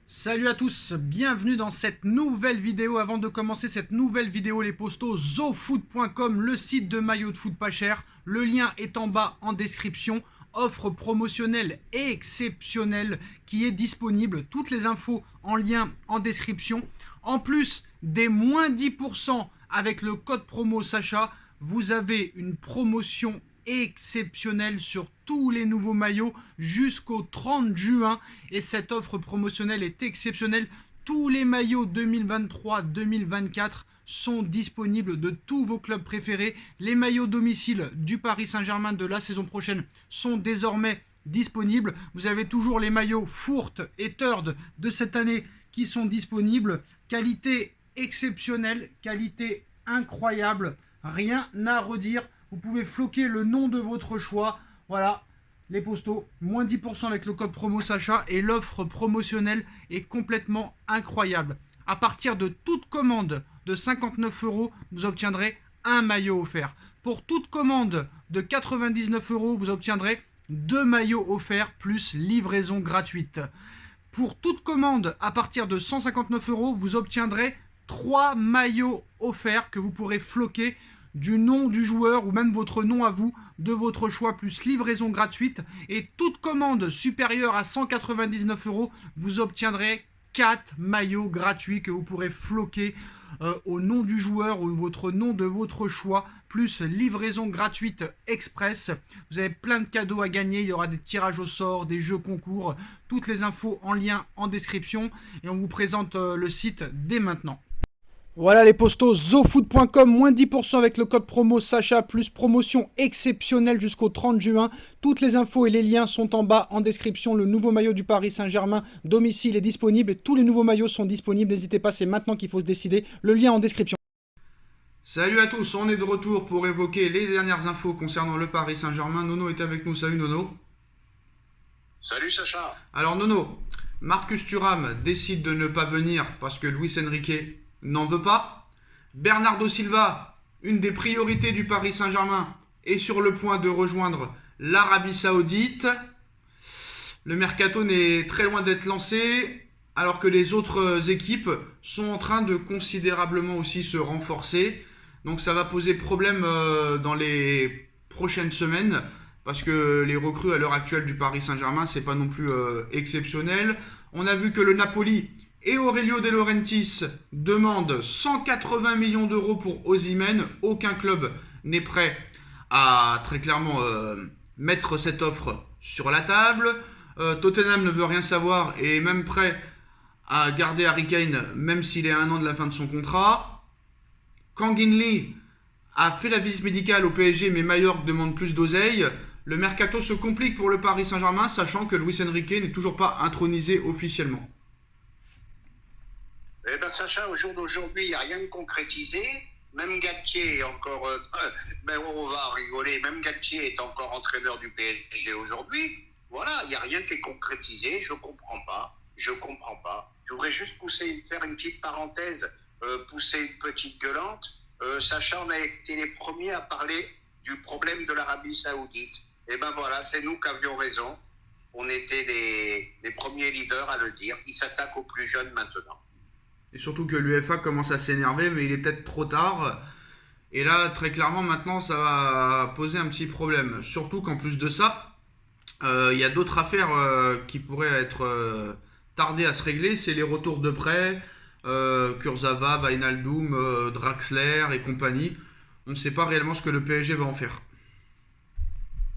Salut à tous, bienvenue dans cette nouvelle vidéo. Avant de commencer cette nouvelle vidéo, les postos, zofoot.com, le site de maillots de foot pas cher. Le lien est en bas en description. Offre promotionnelle exceptionnelle qui est disponible. Toutes les infos en lien en description. En plus des moins 10% avec le code promo Sacha, vous avez une promotion exceptionnelle sur tous les nouveaux maillots jusqu'au 30 juin. Et cette offre promotionnelle est exceptionnelle. Tous les maillots 2023-2024 sont disponibles de tous vos clubs préférés. Les maillots domicile du Paris Saint-Germain de la saison prochaine sont désormais disponibles. Vous avez toujours les maillots Fourth et Third de cette année qui sont disponibles. Qualité exceptionnelle, qualité incroyable, rien à redire. Vous pouvez floquer le nom de votre choix. Voilà, les postos, moins 10% avec le code promo Sacha et l'offre promotionnelle est complètement incroyable. À partir de toute commande de 59 €, vous obtiendrez un maillot offert. Pour toute commande de 99 €, vous obtiendrez 2 maillots offerts plus livraison gratuite. Pour toute commande à partir de 159 €, vous obtiendrez 3 maillots offerts que vous pourrez floquer du nom du joueur ou même votre nom à vous, de votre choix, plus livraison gratuite. Et toute commande supérieure à 199 €, vous obtiendrez 4 maillots gratuits que vous pourrez floquer au nom du joueur ou votre nom de votre choix, plus livraison gratuite express. Vous avez plein de cadeaux à gagner, il y aura des tirages au sort, des jeux concours, toutes les infos en lien en description et on vous présente le site dès maintenant. Voilà les postos, zofoot.com, moins 10% avec le code promo Sacha, plus promotion exceptionnelle jusqu'au 30 juin. Toutes les infos et les liens sont en bas en description. Le nouveau maillot du Paris Saint-Germain domicile est disponible et tous les nouveaux maillots sont disponibles. N'hésitez pas, c'est maintenant qu'il faut se décider. Le lien en description. Salut à tous, on est de retour pour évoquer les dernières infos concernant le Paris Saint-Germain. Nono est avec nous, salut Nono. Salut Sacha. Alors Nono, Marcus Thuram décide de ne pas venir parce que Luis Enrique n'en veut pas. Bernardo Silva, une des priorités du Paris Saint-Germain, est sur le point de rejoindre l'Arabie Saoudite. Le mercato n'est très loin d'être lancé, alors que les autres équipes sont en train de considérablement aussi se renforcer. Donc ça va poser problème dans les prochaines semaines, parce que les recrues à l'heure actuelle du Paris Saint-Germain, c'est pas non plus exceptionnel. On a vu que le Napoli et Aurelio De Laurentiis demandent 180 millions d'euros pour Osimhen. Aucun club n'est prêt à très clairement mettre cette offre sur la table. Tottenham ne veut rien savoir et est même prêt à garder Harry Kane même s'il est à 1 an de la fin de son contrat. Kang In Lee a fait la visite médicale au PSG mais Mallorca demande plus d'oseille. Le mercato se complique pour le Paris Saint-Germain sachant que Luis Enrique n'est toujours pas intronisé officiellement. Eh bien Sacha, au jour d'aujourd'hui, il n'y a rien de concrétisé. Même Galtier est encore... ben on va rigoler, même Galtier est encore entraîneur du PSG aujourd'hui. Voilà, il n'y a rien qui est concrétisé, je ne comprends pas. Je voudrais juste faire une petite parenthèse, pousser une petite gueulante. Sacha, on a été les premiers à parler du problème de l'Arabie Saoudite. Eh bien voilà, c'est nous qui avions raison. On était les premiers leaders à le dire. Ils s'attaquent aux plus jeunes maintenant. Et surtout que l'UEFA commence à s'énerver, mais il est peut-être trop tard. Et là, très clairement, maintenant, ça va poser un petit problème. Surtout qu'en plus de ça, il y a d'autres affaires qui pourraient être tardées à se régler. C'est les retours de prêt, Kurzawa, Wijnaldum, Draxler et compagnie. On ne sait pas réellement ce que le PSG va en faire.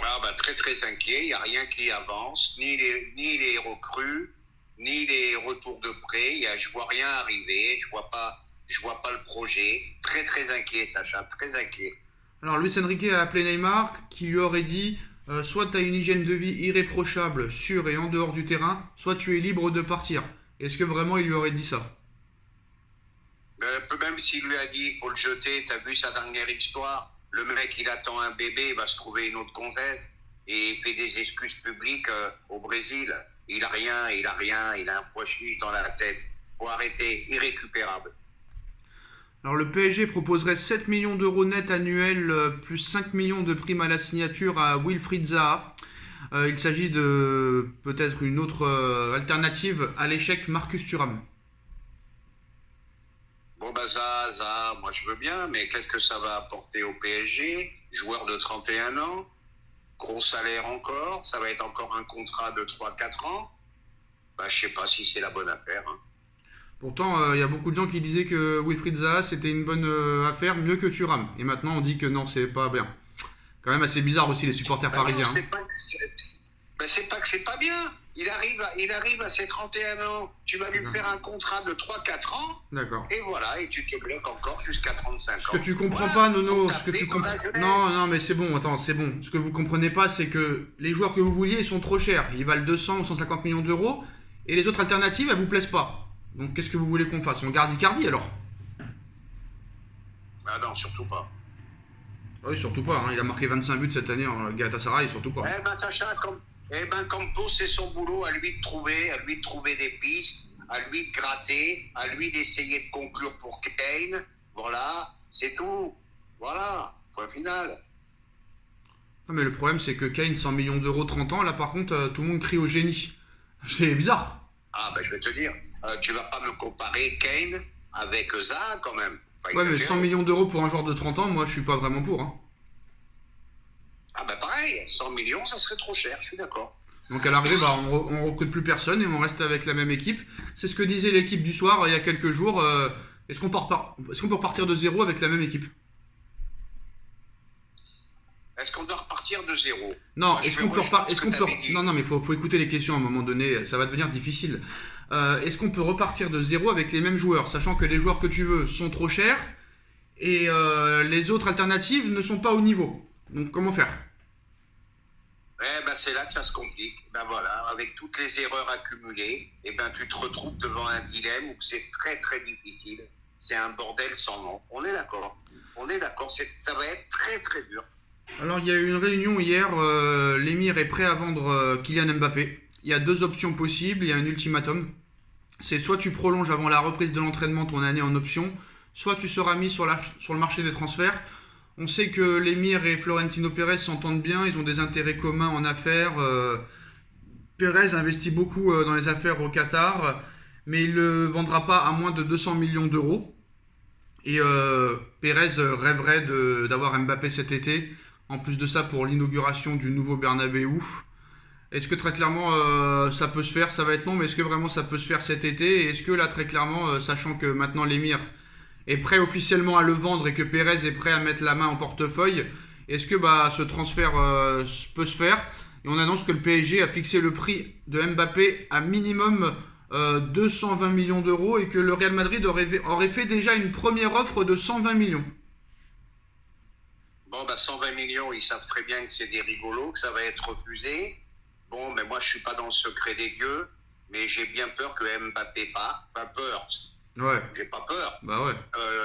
Ah bah, très très inquiet, il n'y a rien qui avance, ni les recrues, ni les retours de prêt, je vois rien arriver, je vois pas le projet. Très très inquiet Sacha, très inquiet. Alors Luis Enrique a appelé Neymar qui lui aurait dit soit tu as une hygiène de vie irréprochable sur et en dehors du terrain, soit tu es libre de partir. Est-ce que vraiment il lui aurait dit ça? Même s'il lui a dit il faut le jeter, t'as vu sa dernière histoire, le mec il attend un bébé, il va se trouver une autre gonzesse et il fait des excuses publiques au Brésil. Il a rien, il a un pois chiche dans la tête. Faut arrêter, irrécupérable. Alors le PSG proposerait 7 millions d'euros net annuels plus 5 millions de primes à la signature à Wilfried Zaha. Il s'agit de peut-être une autre alternative à l'échec, Marcus Thuram. Bon, bah ça, moi je veux bien, mais qu'est-ce que ça va apporter au PSG? Joueur de 31 ans, gros salaire encore, ça va être encore un contrat de 3-4 ans. Bah, je sais pas si c'est la bonne affaire. Hein. Pourtant, il y a beaucoup de gens qui disaient que Wilfried Zaha c'était une bonne affaire, mieux que Thuram. Et maintenant, on dit que non, c'est pas bien. Quand même assez bizarre aussi les supporters Bah parisiens. non, c'est pas que c'est pas bien. Il arrive à ses 31 ans. Tu vas lui faire un contrat de 3-4 ans. D'accord. Et voilà, et tu te bloques encore jusqu'à 35 ans. Ce que tu comprends Voilà, pas, Nono, faut ce que tu taper comme comprends. la jeunesse. Non, mais c'est bon, attends, c'est bon. Ce que vous comprenez pas, c'est que les joueurs que vous vouliez, ils sont trop chers. Ils valent 200 ou 150 millions d'euros. Et les autres alternatives, elles vous plaisent pas. Donc qu'est-ce que vous voulez qu'on fasse? On garde Icardi alors? Ah non, surtout pas. Oui, surtout pas. Il a marqué 25 buts cette année en Galatasaray, surtout pas. Eh ben, Sacha, Campos, c'est son boulot à lui de trouver des pistes, à lui de gratter, à lui d'essayer de conclure pour Kane. Voilà, c'est tout. Voilà, point final. Non, mais le problème, c'est que Kane, 100 millions d'euros, 30 ans, là par contre, tout le monde crie au génie. C'est bizarre. Ah ben je vais te dire, tu vas pas me comparer Kane avec Zaha quand même. Pas Ouais, mais exagérer. 100 millions d'euros pour un joueur de 30 ans, moi je suis pas vraiment pour. Hein. Ah ben pareil, 100 millions, ça serait trop cher, je suis d'accord. Donc à l'arrivée, on recrute plus personne et on reste avec la même équipe. C'est ce que disait l'équipe du soir il y a quelques jours. Est-ce qu'on peut repartir de zéro avec la même équipe? Est-ce qu'on doit repartir de zéro? Non, Moi, je est-ce vais qu'on peut rejoindre repartir? ce que t'avais dit. Non, mais faut écouter les questions à un moment donné. Ça va devenir difficile. Est-ce qu'on peut repartir de zéro avec les mêmes joueurs, sachant que les joueurs que tu veux sont trop chers et les autres alternatives ne sont pas au niveau. Donc comment faire? Eh ben c'est là que ça se complique. Ben voilà, avec toutes les erreurs accumulées, eh ben tu te retrouves devant un dilemme où c'est très très difficile. C'est un bordel sans nom. On est d'accord. Ça va être très très dur. Alors il y a eu une réunion hier, l'émir est prêt à vendre Kylian Mbappé. Il y a deux options possibles, il y a un ultimatum. C'est soit tu prolonges avant la reprise de l'entraînement ton année en option, soit tu seras mis sur le marché des transferts. On sait que l'émir et Florentino Pérez s'entendent bien, ils ont des intérêts communs en affaires. Pérez investit beaucoup dans les affaires au Qatar, mais il ne le vendra pas à moins de 200 millions d'euros. Et Pérez rêverait d'avoir Mbappé cet été. En plus de ça, pour l'inauguration du nouveau Bernabeu. Est-ce que très clairement ça peut se faire? Ça va être long, mais est-ce que vraiment ça peut se faire cet été? Et est-ce que là, très clairement, sachant que maintenant l'émir est prêt officiellement à le vendre et que Pérez est prêt à mettre la main en portefeuille, est-ce que ce transfert peut se faire? Et on annonce que le PSG a fixé le prix de Mbappé à minimum 220 millions d'euros et que le Real Madrid aurait fait déjà une première offre de 120 millions. Bon, 120 millions, ils savent très bien que c'est des rigolos, que ça va être refusé. Bon, mais moi, je suis pas dans le secret des dieux, mais j'ai bien peur que Mbappé parte. Pas peur. Ouais. J'ai pas peur. Bah ouais.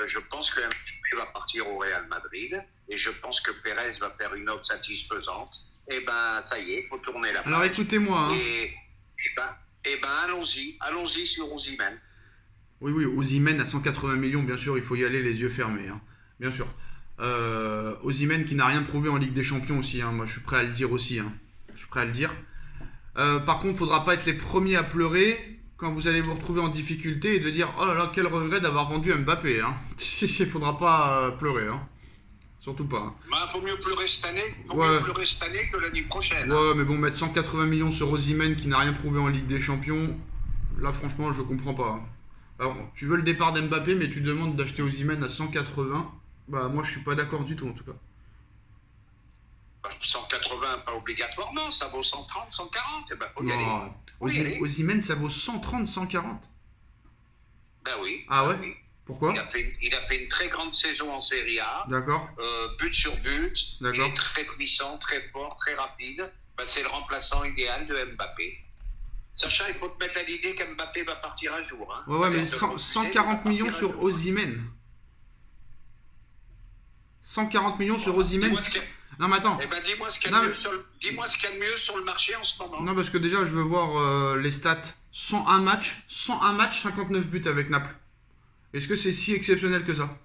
Je pense que Mbappé va partir au Real Madrid et je pense que Pérez va faire une offre satisfaisante. Et ça y est, faut tourner la page. Alors écoutez-moi. Hein. Et allons-y sur Osimhen. Oui, Osimhen à 180 millions, bien sûr, il faut y aller les yeux fermés, hein. Bien sûr. Osimhen qui n'a rien prouvé en Ligue des Champions aussi, hein. Moi je suis prêt à le dire aussi, hein. Je suis prêt à le dire. Par contre, il ne faudra pas être les premiers à pleurer quand vous allez vous retrouver en difficulté et de dire « Oh là là, quel regret d'avoir vendu Mbappé hein. !» Il ne faudra pas pleurer, hein. Surtout pas. Hein. Faut mieux pleurer cette année. Mieux pleurer cette année que l'année prochaine. Ouais, mais bon, mettre 180 millions sur Osimhen qui n'a rien prouvé en Ligue des Champions, là franchement, je comprends pas. Hein. Alors, tu veux le départ d'Mbappé, mais tu demandes d'acheter Osimhen à 180. Moi je suis pas d'accord du tout en tout cas. 180 pas obligatoirement, ça vaut 130, 140, faut y aller. Osimhen ça vaut 130, 140. Oui. Ah ouais, oui. Pourquoi? Il a fait une très grande saison en Serie A. D'accord. But sur but. D'accord. Il est très puissant, très fort, très rapide. C'est le remplaçant idéal de Mbappé. Sacha, il faut te mettre à l'idée qu'Mbappé va partir un jour. Hein. Ouais, mais 140 millions sur Osimhen. 140 millions sur Osimhen. Non, mais attends. Dis-moi ce qu'il y a de mieux sur le marché en ce moment. Non, parce que déjà, je veux voir les stats. 101 matchs, 59 buts avec Naples. Est-ce que c'est si exceptionnel que ça?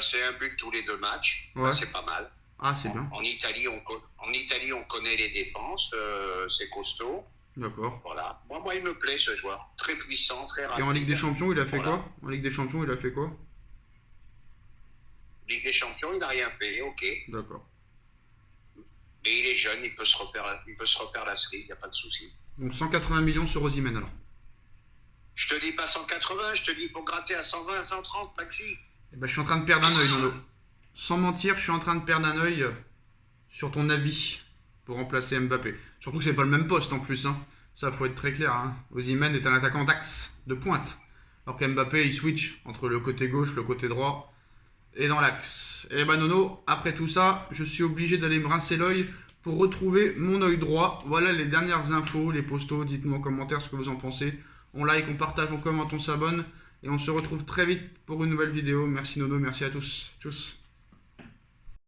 C'est un but tous les 2 matchs. Ouais. C'est pas mal. Ah, c'est bien. En Italie, on connaît les dépenses, c'est costaud. D'accord. Voilà. Moi, il me plaît ce joueur. Très puissant, très rapide. Et en Ligue des Champions, il a fait Voilà. quoi? En Ligue des Champions, il a fait quoi? Ligue des Champions, il n'a rien fait, ok. D'accord. Mais il est jeune, il peut se refaire la cerise, il n'y a pas de souci. Donc 180 millions sur Osimhen alors. Je te dis pas 180, je te dis pour gratter à 120, 130, Maxi. Eh ben, je suis en train de perdre un œil, Nono. Sans mentir, je suis en train de perdre un œil sur ton avis pour remplacer Mbappé. Surtout que c'est pas le même poste en plus. Hein. Ça, faut être très clair. Hein. Osimhen est un attaquant d'axe, de pointe. Alors qu'Mbappé, il switch entre le côté gauche, le côté droit et dans l'axe. Et ben Nono, après tout ça, je suis obligé d'aller me rincer l'œil pour retrouver mon œil droit. Voilà les dernières infos, les postos. Dites-nous en commentaire ce que vous en pensez. On like, on partage, on commente, on s'abonne. Et on se retrouve très vite pour une nouvelle vidéo. Merci Nono, merci à tous. Tchuss.